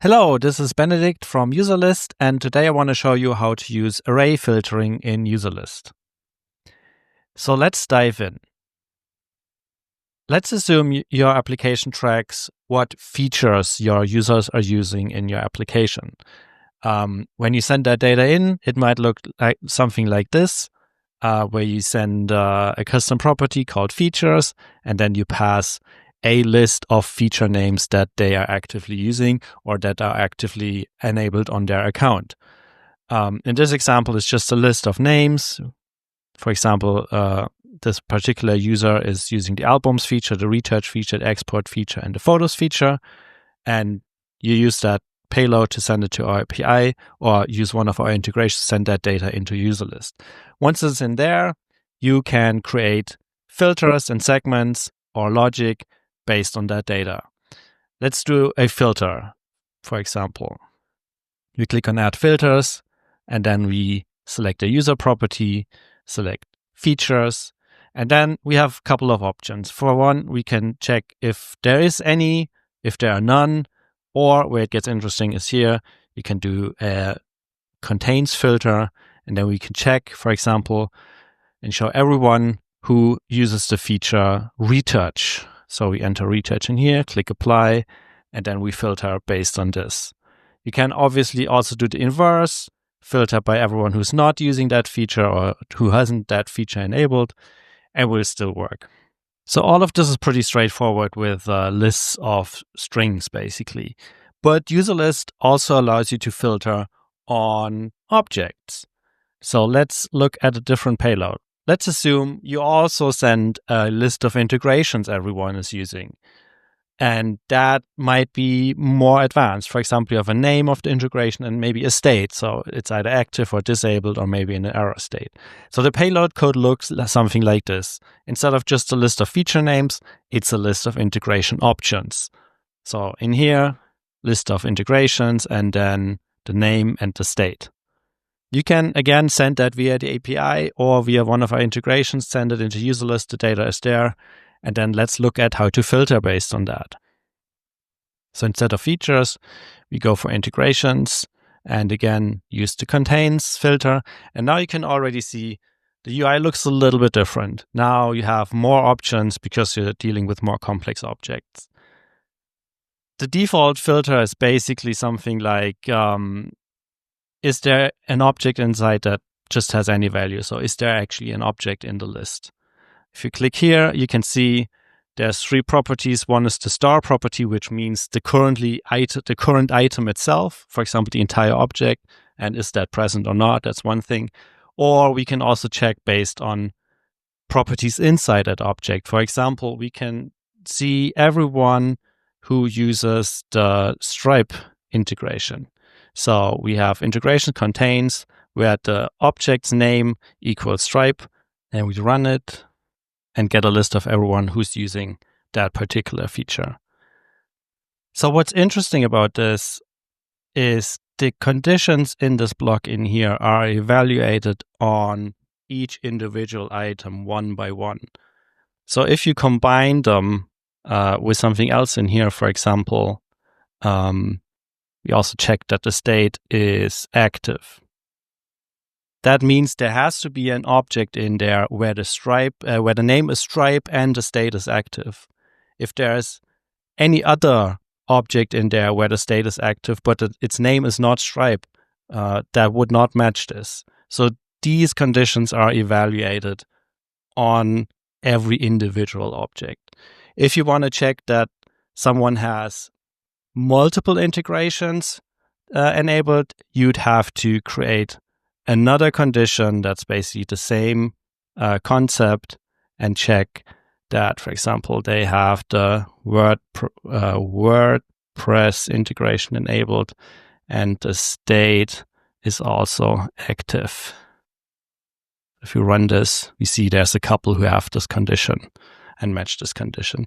Hello, this is Benedict from Userlist, and today I want to show you how to use array filtering in Userlist. So let's dive in. Let's assume your application tracks what features your users are using in your application. When you send that data in, it might look like something like this, where you send a custom property called features, and then you pass a list of feature names that they are actively using or that are actively enabled on their account. In this example, it's just a list of names. For example, this particular user is using the albums feature, the retouch feature, the export feature, and the photos feature. And you use that payload to send it to our API or use one of our integrations to send that data into Userlist. Once it's in there, you can create filters and segments or logic based on that data. Let's do a filter, for example. We click on Add Filters, and then we select a user property, select features, and then we have a couple of options. For one, we can check if there is any, if there are none, or where it gets interesting is here, you can do a contains filter, and then we can check, for example, and show everyone who uses the feature retouch. So we enter retouch in here, click apply, and then we filter based on this. You can obviously also do the inverse, filter by everyone who's not using that feature or who hasn't that feature enabled, and will still work. So all of this is pretty straightforward with lists of strings, basically. But Userlist also allows you to filter on objects. So let's look at a different payload. Let's assume you also send a list of integrations everyone is using. And that might be more advanced. For example, you have a name of the integration and maybe a state. So it's either active or disabled or maybe in an error state. So the payload code looks something like this. Instead of just a list of feature names, it's a list of integration options. So in here, list of integrations and then the name and the state. You can, again, send that via the API or via one of our integrations, send it into Userlist, the data is there, and then let's look at how to filter based on that. So instead of features, we go for integrations, and again, use the contains filter, and now you can already see the UI looks a little bit different. Now you have more options because you're dealing with more complex objects. The default filter is basically something like, is there an object inside that just has any value? So is there actually an object in the list? If you click here, you can see there's three properties. One is the star property, which means the current item itself, for example, the entire object, and is that present or not? That's one thing. Or we can also check based on properties inside that object. For example, we can see everyone who uses the Stripe integration. So we have integration contains where the object's name equals Stripe, and we run it and get a list of everyone who's using that particular feature. So what's interesting about this is the conditions in this block in here are evaluated on each individual item one by one. So if you combine them with something else in here, for example, we also check that the state is active. That means there has to be an object in there where the name is Stripe and the state is active. If there's any other object in there where the state is active but its name is not Stripe, that would not match this. So these conditions are evaluated on every individual object. If you want to check that someone has multiple integrations enabled, you'd have to create another condition that's basically the same concept and check that, for example, they have the WordPress integration enabled and the state is also active. If you run this, we see there's a couple who have this condition and match this condition.